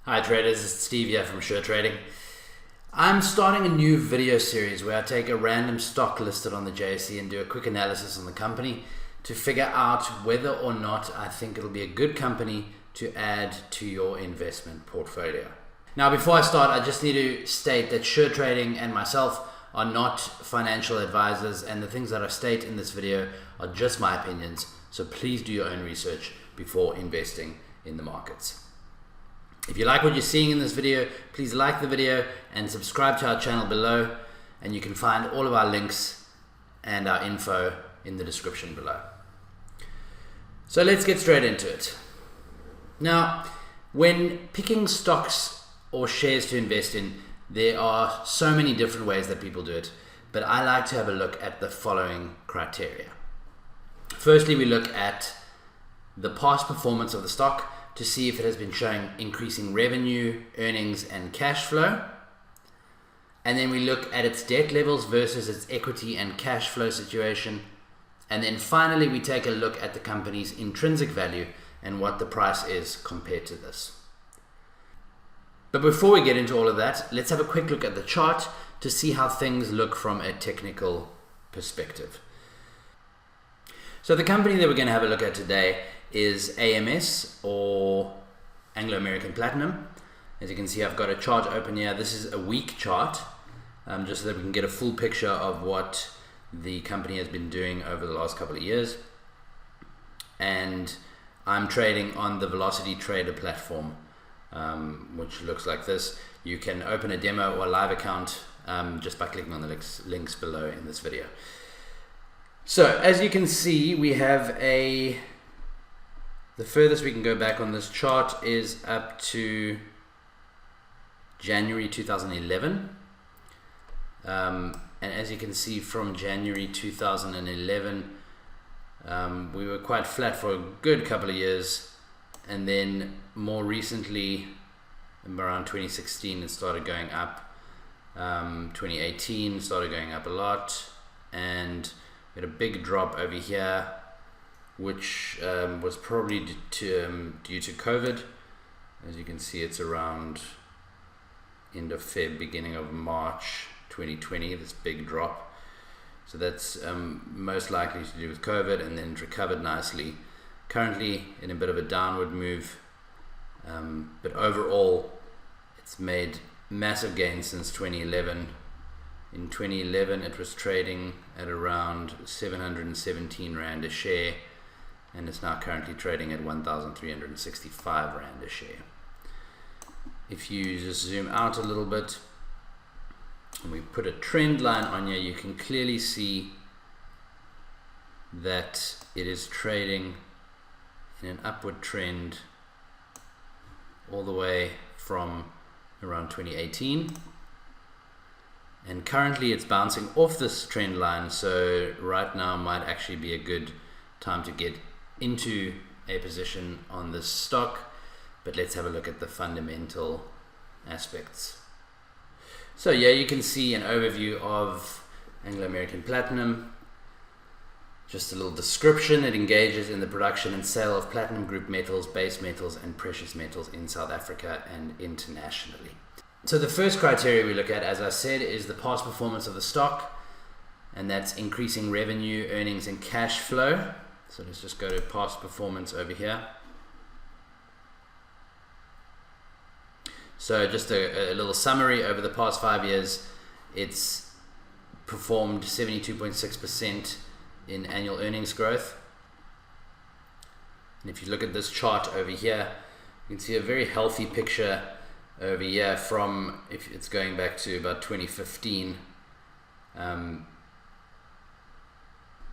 Hi traders, it's Steve here from Sure Trading. I'm starting a new video series where I take a random stock listed on the JSE and do a quick analysis on the company to figure out whether or not I think it'll be a good company to add to your investment portfolio. Now before I start, I just need to state that Sure Trading and myself are not financial advisors, and the things that I state in this video are just my opinions, so please do your own research before investing in the markets. If you like what you're seeing in this video, please like the video and subscribe to our channel below, and you can find all of our links and our info in the description below. So let's get straight into it. Now, when picking stocks or shares to invest in, there are so many different ways that people do it, but I like to have a look at the following criteria. Firstly, we look at the past performance of the stock to see if it has been showing increasing revenue, earnings, and cash flow. And then we look at its debt levels versus its equity and cash flow situation. And then finally, we take a look at the company's intrinsic value and what the price is compared to this. But before we get into all of that, let's have a quick look at the chart to see how things look from a technical perspective. So the company that we're going to have a look at today is AMS, or Anglo American Platinum. As you can see, I've got a chart open here. This is a week chart, just so that we can get a full picture of what the company has been doing over the last couple of years. And I'm trading on the Velocity Trader platform, which looks like this. You can open a demo or a live account just by clicking on the links below in this video. So as you can see, we have the furthest we can go back on this chart is up to January 2011. And as you can see, from January 2011, we were quite flat for a good couple of years. And then more recently, around 2016, it started going up. 2018 started going up a lot. And we had a big drop over here, which was probably due to COVID. As you can see, it's around end of Feb, beginning of March 2020, this big drop. So that's most likely to do with COVID, and then it recovered nicely. Currently in a bit of a downward move, but overall it's made massive gains since 2011. In 2011 it was trading at around 717 Rand a share, and it's now currently trading at 1,365 Rand a share. If you just zoom out a little bit and we put a trend line on here, you can clearly see that it is trading in an upward trend all the way from around 2018. And currently it's bouncing off this trend line, so right now might actually be a good time to get into a position on this stock. But let's have a look at the fundamental aspects. So yeah, you can see an overview of Anglo American Platinum. Just a little description: it engages in the production and sale of platinum group metals, base metals, and precious metals in South Africa and internationally. So the first criteria we look at, as I said, is the past performance of the stock, and that's increasing revenue, earnings, and cash flow. So let's just go to past performance over here. So just a little summary: over the past 5 years, it's performed 72.6% in annual earnings growth. And if you look at this chart over here, you can see a very healthy picture over here from, if it's going back to about 2015.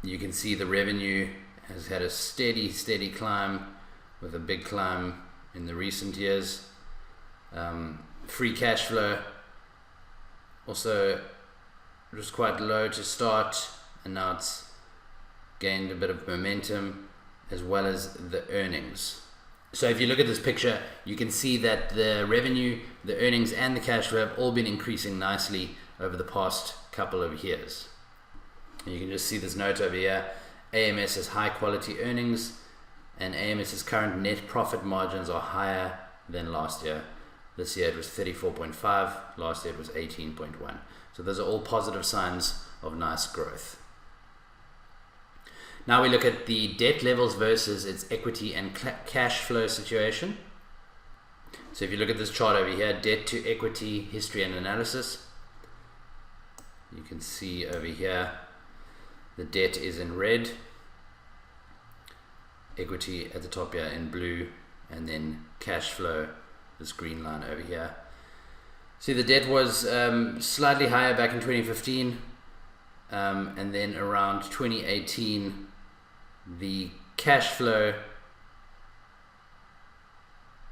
You can see the revenue has had a steady climb, with a big climb in the recent years. Free cash flow also was quite low to start, and now it's gained a bit of momentum, as well as the earnings. So if you look at this picture, you can see that the revenue, the earnings, and the cash flow have all been increasing nicely over the past couple of years. And you can just see this note over here: AMS has high quality earnings, and AMS's current net profit margins are higher than last year, This year it was 34.5, last year it was 18.1. So those are all positive signs of nice growth. Now we look at the debt levels versus its equity and cash flow situation. So if you look at this chart over here, debt to equity, history and analysis, you can see over here the debt is in red, equity at the top here in blue, and then cash flow, this green line over here. See, the debt was slightly higher back in 2015, and then around 2018 the cash flow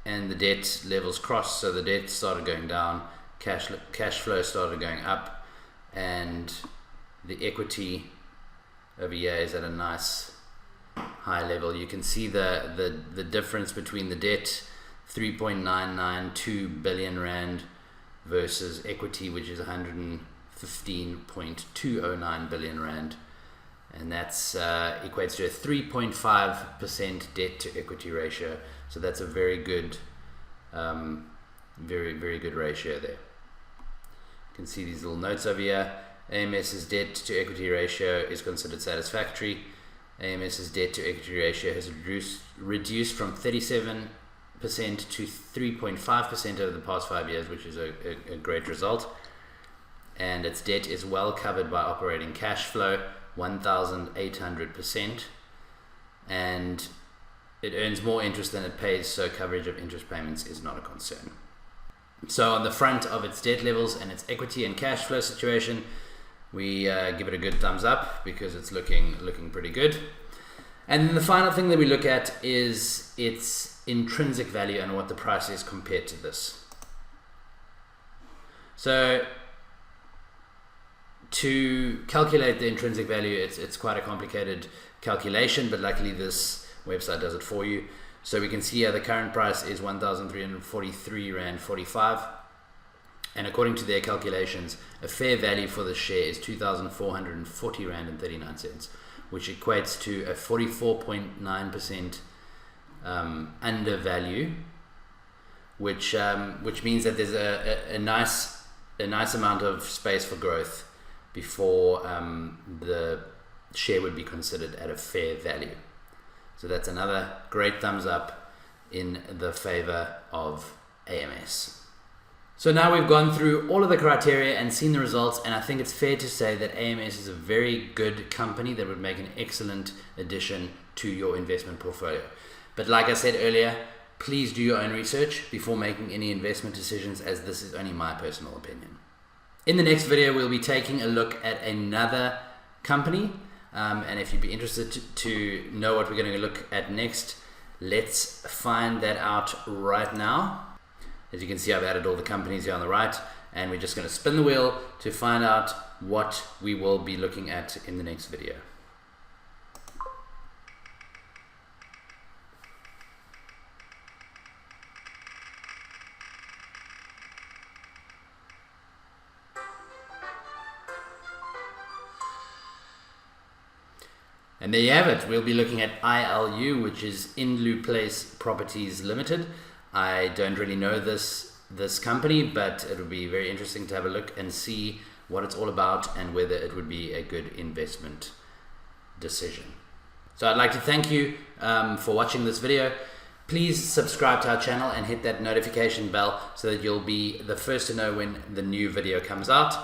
and the debt levels crossed, so the debt started going down, cash flow started going up, and the equity over here is at a nice high level. You can see the difference between the debt, 3.992 billion rand, versus equity, which is 115.209 billion rand, and that's equates to a 3.5% debt to equity ratio. So that's a very good, very good ratio there. You can see these little notes over here. AMS's debt to equity ratio is considered satisfactory. AMS's debt to equity ratio has reduced from 37% to 3.5% over the past 5 years, which is a great result. And its debt is well covered by operating cash flow, 1,800%, and it earns more interest than it pays, so coverage of interest payments is not a concern. So on the front of its debt levels and its equity and cash flow situation, we give it a good thumbs up because it's looking pretty good. And then the final thing that we look at is its intrinsic value and what the price is compared to this. So to calculate the intrinsic value, it's quite a complicated calculation, but luckily this website does it for you. So we can see here the current price is 1,343 Rand 45, and according to their calculations, a fair value for the share is 2,440 Rand and 39 cents, which equates to a 44.9% undervalue, which means that there's a nice amount of space for growth before the share would be considered at a fair value. So that's another great thumbs up in the favor of AMS. So now we've gone through all of the criteria and seen the results, and I think it's fair to say that AMS is a very good company that would make an excellent addition to your investment portfolio. But like I said earlier, please do your own research before making any investment decisions, as this is only my personal opinion. In the next video, we'll be taking a look at another company, and if you'd be interested to know what we're going to look at next, let's find that out right now. As you can see, I've added all the companies here on the right, and we're just going to spin the wheel to find out what we will be looking at in the next video. And there you have it. We'll be looking at ILU, which is Inlu Place Properties Limited. I don't really know this company, but it would be very interesting to have a look and see what it's all about and whether it would be a good investment decision. So I'd like to thank you for watching this video. Please subscribe to our channel and hit that notification bell so that you'll be the first to know when the new video comes out.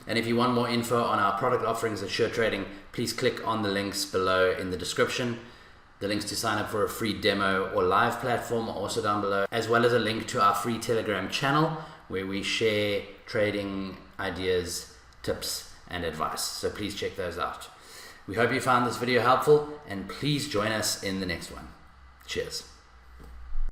And if you want more info on our product offerings at Sure Trading, please click on the links below in the description. The links to sign up for a free demo or live platform are also down below, as well as a link to our free Telegram channel where we share trading ideas, tips, and advice. So please check those out. We hope you found this video helpful, and please join us in the next one. Cheers.